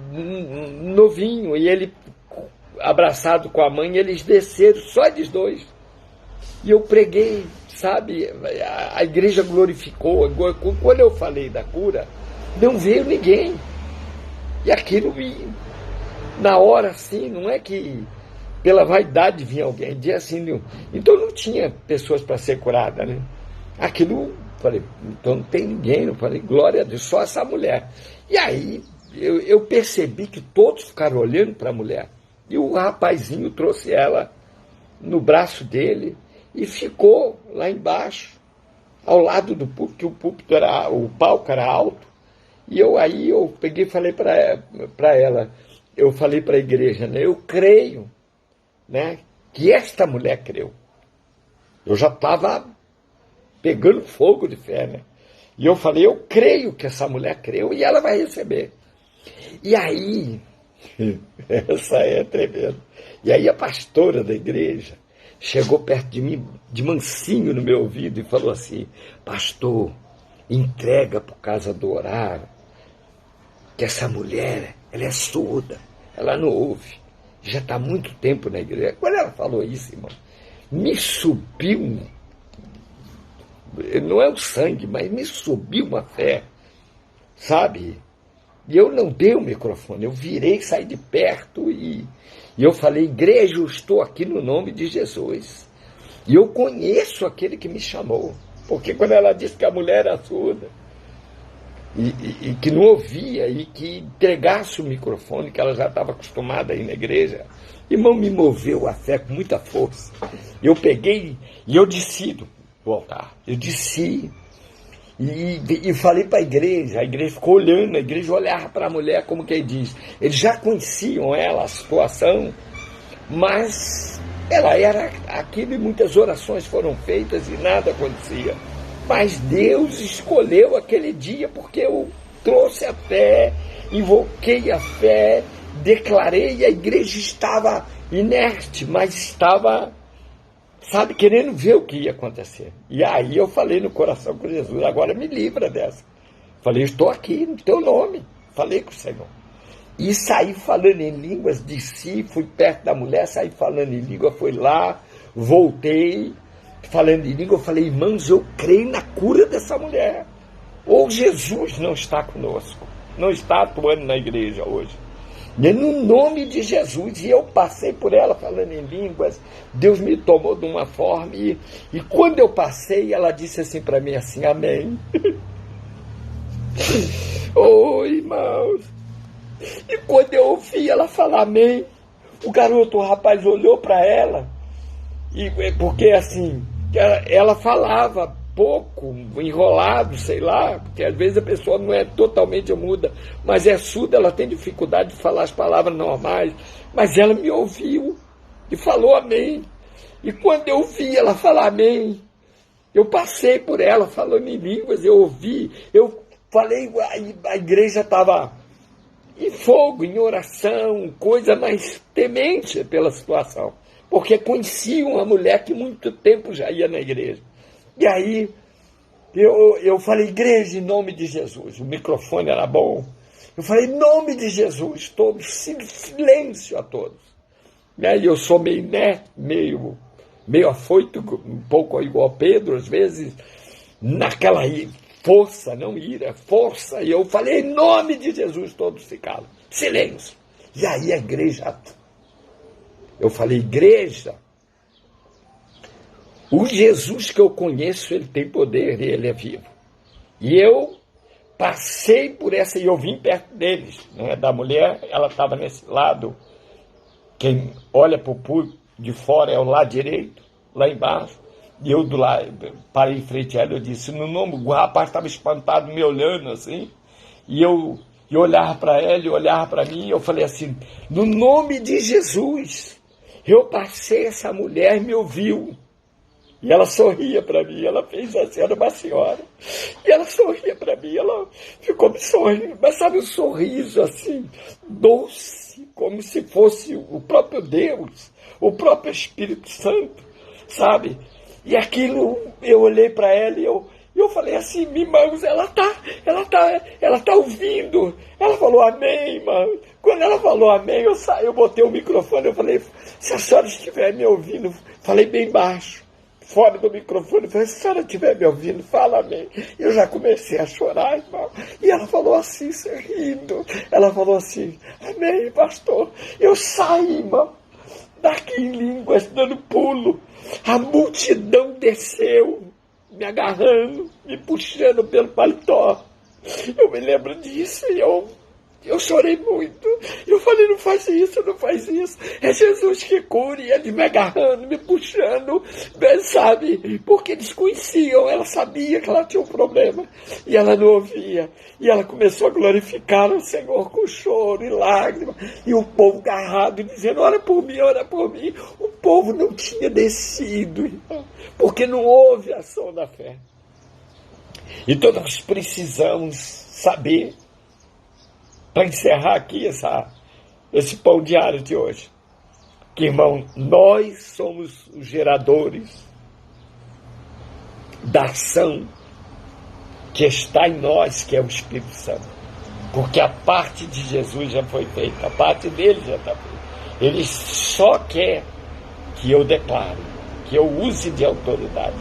novinho, e ele abraçado com a mãe, eles desceram, só eles dois. E eu preguei, sabe, a igreja glorificou. Quando eu falei da cura, não veio ninguém. E aquilo, na hora assim, não é que pela vaidade vinha alguém, dizia assim, então não tinha pessoas para ser curada, né? Aquilo, falei, então não tem ninguém, eu falei, glória a Deus, só essa mulher. E aí eu percebi que todos ficaram olhando para a mulher, e o rapazinho trouxe ela no braço dele e ficou lá embaixo, ao lado do púlpito, que o palco era alto, e eu peguei e falei para ela, eu falei para a igreja, né, eu creio, né, que esta mulher creu. Eu já estava pegando fogo de fé, né? E eu falei, eu creio que essa mulher creu e ela vai receber. E aí, essa é tremenda. E aí a pastora da igreja chegou perto de mim, de mansinho no meu ouvido, e falou assim, pastor, entrega por causa do horário, que essa mulher, ela é surda, ela não ouve. Já está há muito tempo na igreja. Quando ela falou isso, irmão, me subiu, não é o sangue, mas me subiu uma fé, sabe? E eu não dei o microfone, eu virei, saí de perto e eu falei, igreja, eu estou aqui no nome de Jesus. E eu conheço aquele que me chamou. Porque quando ela disse que a mulher era surda, e que não ouvia, e que entregasse o microfone, que ela já estava acostumada a ir na igreja, irmão, me moveu a fé com muita força. Eu peguei e eu desci do altar. Eu desci e falei para a igreja ficou olhando, a igreja olhava para a mulher como quem diz. Eles já conheciam ela, a situação, mas ela era aquilo e muitas orações foram feitas e nada acontecia. Mas Deus escolheu aquele dia porque eu trouxe a fé, invoquei a fé, declarei e a igreja estava inerte, mas estava, sabe, querendo ver o que ia acontecer. E aí eu falei no coração com Jesus, agora me livra dessa. Falei, estou aqui no teu nome. Falei com o Senhor. E saí falando em línguas, desci, fui perto da mulher, saí falando em língua, fui lá, voltei, falando em língua, eu falei, irmãos, eu creio na cura dessa mulher. Ou Jesus não está conosco, não está atuando na igreja hoje. E no nome de Jesus, e eu passei por ela falando em línguas, Deus me tomou de uma forma, e quando eu passei, ela disse assim para mim, assim, amém. Oi, irmãos. E quando eu ouvi ela falar amém, o rapaz olhou para ela, porque assim, ela falava pouco, enrolado, sei lá, porque às vezes a pessoa não é totalmente muda, mas é surda, ela tem dificuldade de falar as palavras normais, mas ela me ouviu e falou amém. E quando eu ouvi ela falar amém, eu passei por ela falando em línguas, eu ouvi, eu falei, a igreja estava em fogo, em oração, coisa mais temente pela situação, porque conheciam uma mulher que muito tempo já ia na igreja. E aí eu falei, igreja, em nome de Jesus. O microfone era bom. Eu falei, em nome de Jesus, todos, silêncio a todos. E aí eu sou meio inerte, meio afoito, um pouco igual a Pedro, às vezes, naquela força, não ira, força. E eu falei, em nome de Jesus, todos ficaram. Silêncio. E aí a igreja, eu falei, igreja, o Jesus que eu conheço, ele tem poder e ele é vivo. E eu passei por essa, e eu vim perto deles, né, da mulher, ela estava nesse lado, quem olha para o público de fora é o lado direito, lá embaixo, e eu do lado, parei em frente a ela, eu disse, no nome, o rapaz estava espantado me olhando assim, e eu olhava para ela, e olhava para mim, e eu falei assim, no nome de Jesus, eu passei, essa mulher me ouviu. E ela sorria para mim, ela fez assim, era uma senhora, e ela sorria para mim, ela ficou me sorrindo, mas sabe um sorriso assim, doce, como se fosse o próprio Deus, o próprio Espírito Santo, sabe? E aquilo, eu olhei para ela e eu falei assim, irmãos, ela tá ouvindo. Ela falou amém, irmão. Quando ela falou amém, eu botei o microfone, eu falei, se a senhora estiver me ouvindo, falei bem baixo. fora do microfone, falei, se a senhora estiver me ouvindo, fala amém. Eu já comecei a chorar, irmão. E ela falou assim, rindo. Ela falou assim, amém, pastor. Eu saí, irmão, daqui em línguas, dando pulo. A multidão desceu, me agarrando, me puxando pelo paletó. Eu me lembro disso e eu chorei muito. Eu falei, não faz isso, não faz isso. É Jesus que cura. E ele me agarrando, me puxando, sabe? Porque eles conheciam, ela sabia que ela tinha um problema. E ela não ouvia. E ela começou a glorificar o Senhor com choro e lágrimas. E o povo agarrado, dizendo, ora por mim, ora por mim. O povo não tinha descido, irmão, porque não houve ação da fé. Então nós precisamos saber, para encerrar aqui esse pão diário de hoje, que, irmão, nós somos os geradores da ação que está em nós, que é o Espírito Santo. Porque a parte de Jesus já foi feita, a parte dele já está feita. Ele só quer que eu declare, que eu use de autoridade,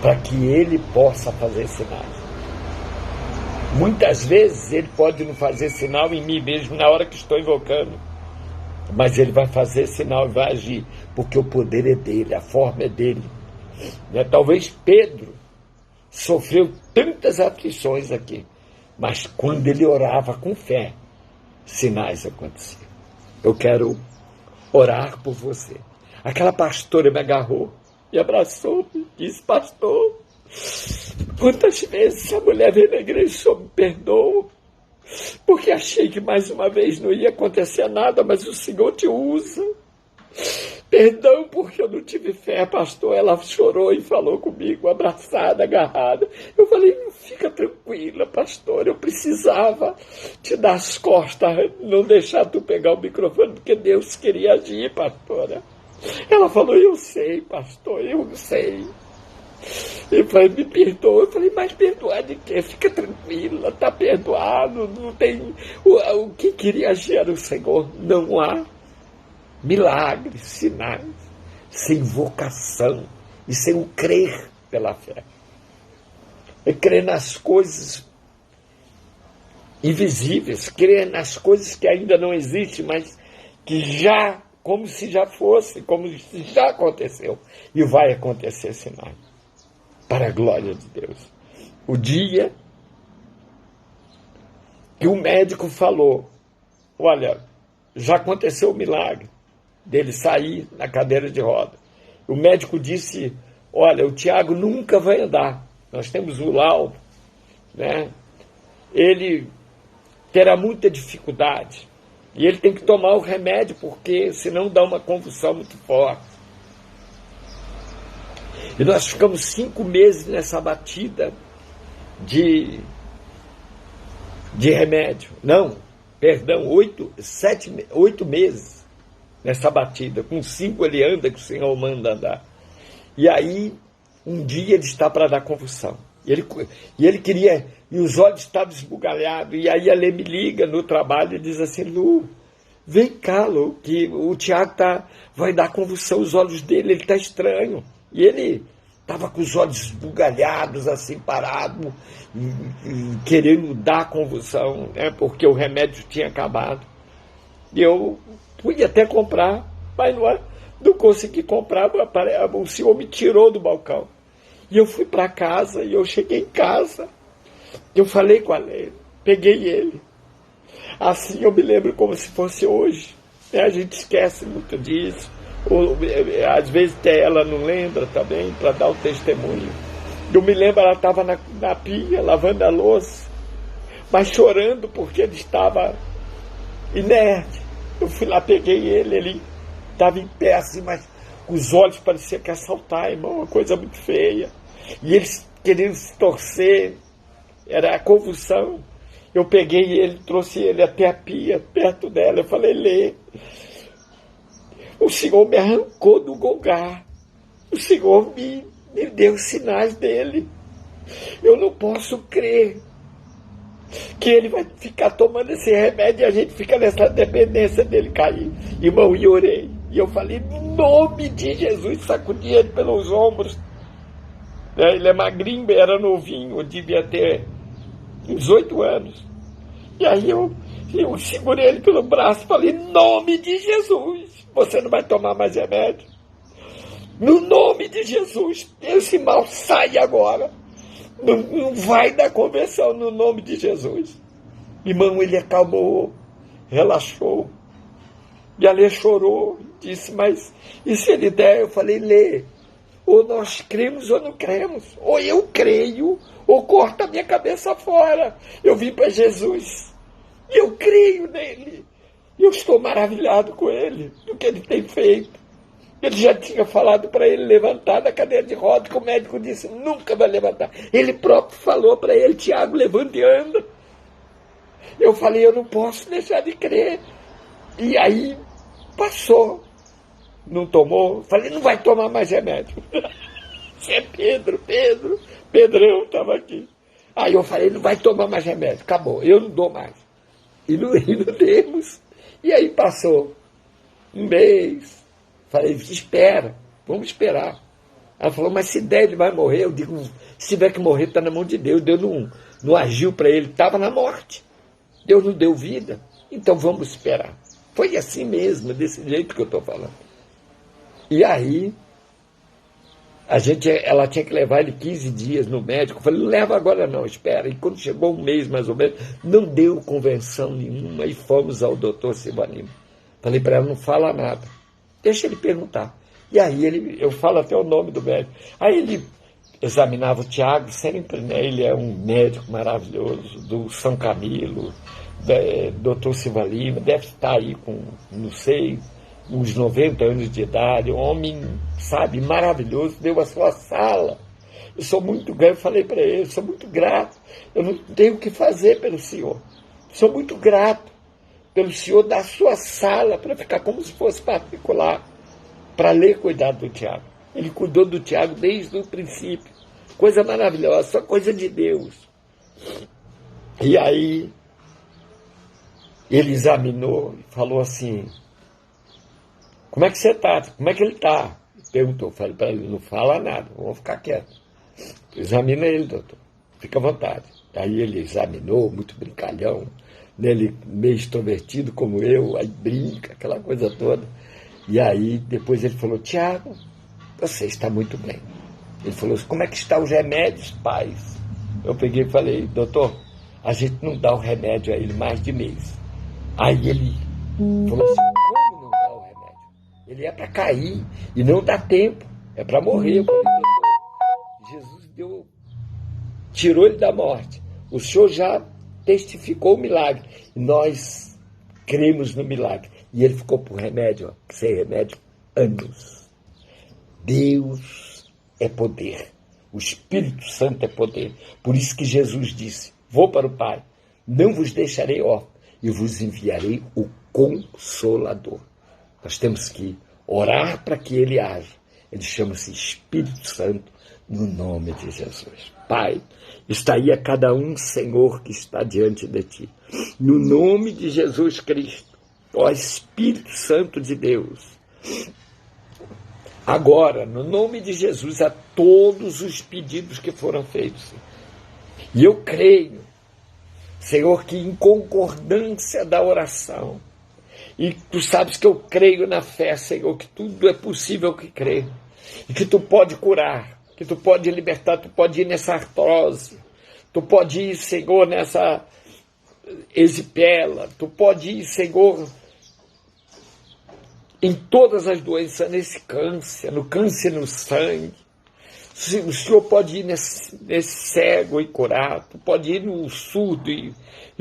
para que ele possa fazer sinais. Muitas vezes ele pode não fazer sinal em mim mesmo na hora que estou invocando, mas ele vai fazer sinal e vai agir, porque o poder é dele, a forma é dele. Talvez Pedro sofreu tantas aflições aqui, mas quando ele orava com fé, sinais aconteciam. Eu quero orar por você. Aquela pastora me agarrou, me abraçou, me disse, pastor, quantas vezes essa mulher veio na igreja, o senhor me perdoa, porque achei que mais uma vez não ia acontecer nada, mas o Senhor te usa. Perdão porque eu não tive fé, pastor. Ela chorou e falou comigo, abraçada, agarrada. Eu falei, fica tranquila, pastor, eu precisava te dar as costas, não deixar tu pegar o microfone, porque Deus queria agir, pastora. Ela falou, eu sei, pastor, eu sei. Ele falou, me perdoa. Eu falei, mas perdoar de quê? Fica tranquila, está perdoado, não tem... O que queria agir era o Senhor. Não há milagres, sinais, sem vocação e sem o crer pela fé. É crer nas coisas invisíveis, crer nas coisas que ainda não existem, mas que já, como se já fosse, como se já aconteceu. E vai acontecer sinais. Para a glória de Deus. O dia que o médico falou, olha, já aconteceu o milagre dele sair na cadeira de roda. O médico disse, olha, o Tiago nunca vai andar. Nós temos o laudo, né? Ele terá muita dificuldade. E ele tem que tomar o remédio, porque senão dá uma convulsão muito forte. E nós ficamos 5 meses nessa batida de remédio. Não, perdão, 8 meses nessa batida. Com 5 ele anda, que o Senhor manda andar. E aí, um dia ele está para dar convulsão. E ele queria, e os olhos estavam esbugalhados. E aí a Lê me liga no trabalho e diz assim, Lu, vem cá, Lu, que o Tiago vai dar convulsão, os olhos dele, ele está estranho. E ele estava com os olhos esbugalhados, assim, parado, querendo dar convulsão, né, porque o remédio tinha acabado. E eu fui até comprar, mas não consegui comprar, o senhor me tirou do balcão. E eu fui para casa, e eu cheguei em casa, eu falei com a Lê, peguei ele. Assim eu me lembro como se fosse hoje, né, a gente esquece muito disso. Às vezes até ela não lembra também, para dar o testemunho. Eu me lembro, ela estava na pia, lavando a louça, mas chorando porque ele estava inerte. Eu fui lá, peguei ele estava em pé assim, mas os olhos pareciam que ia saltar, irmão, uma coisa muito feia. E eles queriam se torcer, era a convulsão. Eu peguei ele, trouxe ele até a pia, perto dela, eu falei, Lê, o Senhor me arrancou do lugar. O Senhor me deu sinais dele. Eu não posso crer que ele vai ficar tomando esse remédio e a gente fica nessa dependência dele cair. Irmão, e orei. E eu falei, no nome de Jesus, sacudi ele pelos ombros. Ele é magrinho, era novinho, devia ter uns 8 anos. E aí eu segurei ele pelo braço e falei, em nome de Jesus, você não vai tomar mais remédio. No nome de Jesus, esse mal sai agora. Não vai dar conversão no nome de Jesus. Irmão, ele acalmou, relaxou. E a Lê chorou, disse, mas e se ele der? Eu falei, Lê, ou nós cremos ou não cremos. Ou eu creio, ou corta a minha cabeça fora. Eu vim para Jesus. E eu creio nele. E eu estou maravilhado com ele, do que ele tem feito. Ele já tinha falado para ele levantar da cadeira de roda, que o médico disse, nunca vai levantar. Ele próprio falou para ele, Tiago, levanta e anda. Eu falei, eu não posso deixar de crer. E aí, passou. Não tomou. Falei, não vai tomar mais remédio. Você é Pedrão estava aqui. Aí eu falei, não vai tomar mais remédio. Acabou, eu não dou mais. E não demos. E aí passou um mês. Falei, espera, vamos esperar. Ela falou, mas se der, ele vai morrer. Eu digo, se tiver que morrer, está na mão de Deus. Deus não agiu para ele, estava na morte. Deus não deu vida, então vamos esperar. Foi assim mesmo, desse jeito que eu estou falando. E aí, ela tinha que levar ele 15 dias no médico. Eu falei, não leva agora não, espera. E quando chegou um mês mais ou menos, não deu convenção nenhuma e fomos ao doutor Silvanino. Falei para ela, não fala nada. Deixa ele perguntar. E aí eu falo até o nome do médico. Aí ele examinava o Tiago sempre, né? Ele é um médico maravilhoso, do São Camilo, doutor Silva Lima, deve estar aí com, não sei, uns 90 anos de idade, um homem, sabe, maravilhoso, deu a sua sala. Eu sou muito grato, eu falei para ele, sou muito grato, eu não tenho o que fazer pelo senhor. Sou muito grato pelo senhor dar a sua sala para ficar como se fosse particular, para ler cuidar do Tiago. Ele cuidou do Tiago desde o princípio. Coisa maravilhosa, só coisa de Deus. E aí, ele examinou e falou assim, como é que você está? Como é que ele está? Perguntou, falei para ele, não fala nada, vamos ficar quieto. Examina ele, doutor, fica à vontade. Aí ele examinou, muito brincalhão, ele meio extrovertido como eu, aí brinca, aquela coisa toda. E aí, depois ele falou, Tiago, você está muito bem. Ele falou, como é que estão os remédios, pais? Eu peguei e falei, doutor, a gente não dá o remédio a ele mais de mês. Aí ele falou assim, como não dá o remédio? Ele é para cair e não dá tempo, é para morrer. Eu falei, doutor, Jesus tirou ele da morte. O senhor já testificou o milagre. E nós cremos no milagre. E ele ficou por remédio, sem remédio, anos. Deus é poder. O Espírito Santo é poder. Por isso que Jesus disse, vou para o Pai, não vos deixarei órfãos, e vos enviarei o Consolador. Nós temos que orar para que ele haja. Ele chama-se Espírito Santo, no nome de Jesus. Pai, está aí a cada um, Senhor, que está diante de ti. No nome de Jesus Cristo, ó Espírito Santo de Deus, agora, no nome de Jesus, a todos os pedidos que foram feitos. E eu creio, Senhor, que em concordância da oração, e tu sabes que eu creio na fé, Senhor, que tudo é possível que crer, e que tu pode curar, que tu pode libertar, tu pode ir nessa artrose, tu pode ir, Senhor, nessa erisipela, tu pode ir, Senhor, em todas as doenças, nesse câncer, no câncer no sangue. O Senhor pode ir nesse cego e curar, tu pode ir no surdo e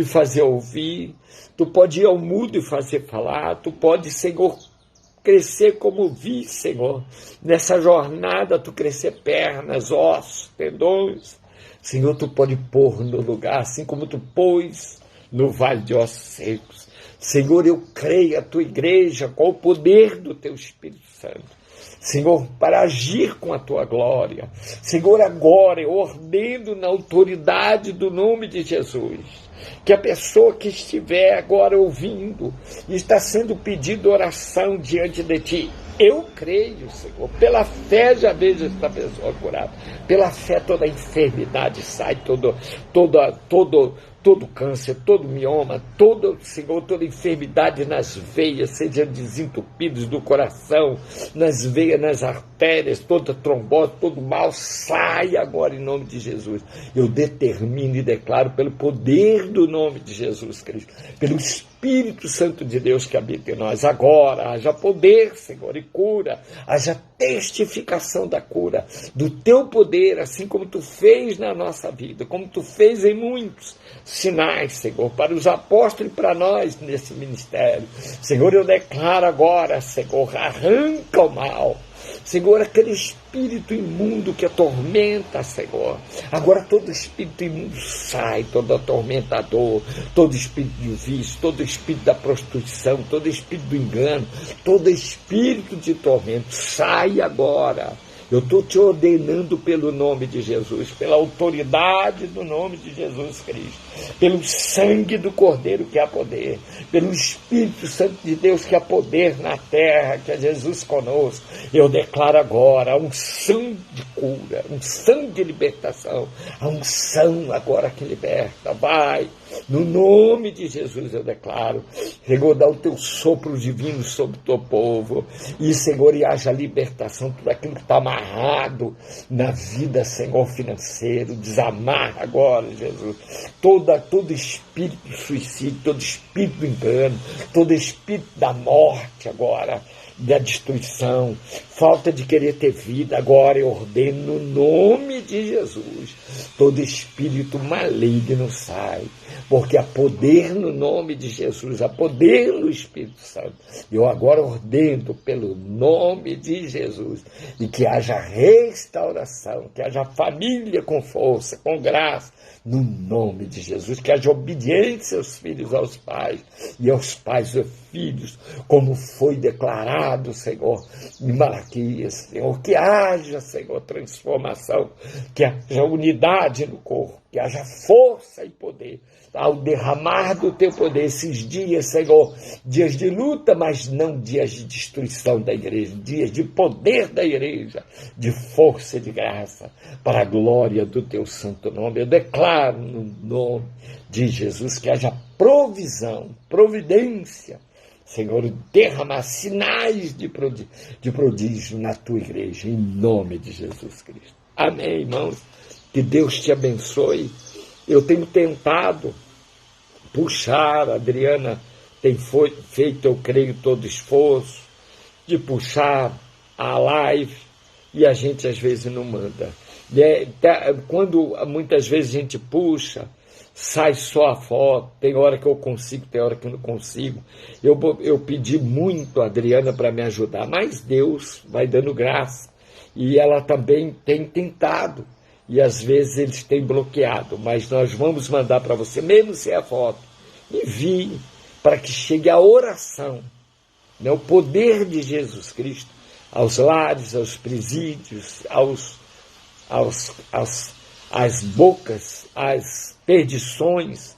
fazer ouvir, tu pode ir ao mudo e fazer falar, tu pode, Senhor, crescer como vi, Senhor, nessa jornada, tu crescer pernas, ossos, tendões. Senhor, tu pode pôr no lugar, assim como tu pôs no vale de ossos secos. Senhor, eu creio a tua igreja com o poder do teu Espírito Santo. Senhor, para agir com a tua glória. Senhor, agora eu ordeno na autoridade do nome de Jesus. que a pessoa que estiver agora ouvindo, está sendo pedido oração diante de ti. Eu creio, Senhor, pela fé já vejo esta pessoa curada. Pela fé toda enfermidade sai, todo câncer, todo mioma, Senhor, toda enfermidade nas veias, sejam desentupidos do coração, nas veias, nas artérias, toda trombose, todo mal, sai agora em nome de Jesus. Eu determino e declaro pelo poder do nome de Jesus Cristo, pelo Espírito Santo de Deus que habita em nós, agora haja poder, Senhor, e cura, haja testificação da cura, do teu poder, assim como tu fez na nossa vida, como tu fez em muitos sinais, Senhor, para os apóstolos e para nós nesse ministério. Senhor, eu declaro agora, Senhor, arranca o mal, Senhor, aquele espírito imundo que atormenta, Senhor. Agora todo espírito imundo sai, todo atormentador, todo espírito de vício, todo espírito da prostituição, todo espírito do engano, todo espírito de tormento, sai agora. Eu estou te ordenando pelo nome de Jesus, pela autoridade do nome de Jesus Cristo, pelo sangue do Cordeiro que há poder, pelo Espírito Santo de Deus que há poder na terra, que é Jesus conosco. Eu declaro agora a unção de cura, unção de libertação, a unção agora que liberta. Vai, no nome de Jesus eu declaro, Senhor, dá o teu sopro divino sobre o teu povo, e Senhor, e haja libertação, tudo aquilo que está amarrado na vida, Senhor, financeiro, desamarra agora, Jesus, todo espírito de suicídio, todo espírito do engano, todo espírito da morte agora, da destruição, falta de querer ter vida, agora eu ordeno no nome de Jesus, todo espírito maligno sai, porque há poder no nome de Jesus, há poder no Espírito Santo. Eu agora ordeno pelo nome de Jesus, e que haja restauração, que haja família com força, com graça, no nome de Jesus, que haja obediência aos filhos aos pais, e aos pais aos filhos, como foi declarado, Senhor, em Malaquias, Senhor, que haja, Senhor, transformação, que haja unidade no corpo, que haja força e poder, ao derramar do teu poder esses dias, Senhor, dias de luta, mas não dias de destruição da igreja, dias de poder da igreja, de força e de graça, para a glória do teu santo nome. Eu declaro no nome de Jesus que haja provisão, providência, Senhor, derramar sinais de prodígio na tua igreja, em nome de Jesus Cristo. Amém, irmãos? Que Deus te abençoe. Eu tenho tentado puxar, a Adriana tem feito, eu creio, todo esforço de puxar a live, e a gente às vezes não manda. Quando muitas vezes a gente puxa, sai só a foto, tem hora que eu consigo, tem hora que eu não consigo. Eu pedi muito a Adriana para me ajudar, mas Deus vai dando graça, e ela também tem tentado, e às vezes eles têm bloqueado, mas nós vamos mandar para você, mesmo sem a foto, envie para que chegue a oração, né, o poder de Jesus Cristo, aos lares, aos presídios, às bocas, às perdições,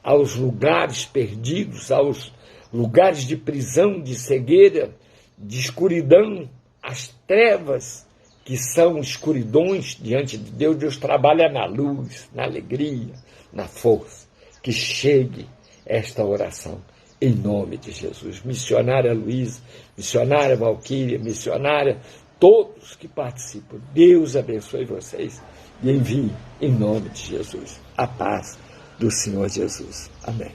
aos lugares perdidos, aos lugares de prisão, de cegueira, de escuridão, as trevas, que são escuridões diante de Deus. Deus trabalha na luz, na alegria, na força. Que chegue esta oração, em nome de Jesus. Missionária Luísa, missionária Valquíria, missionária, todos que participam, Deus abençoe vocês e envie, em nome de Jesus, a paz do Senhor Jesus. Amém.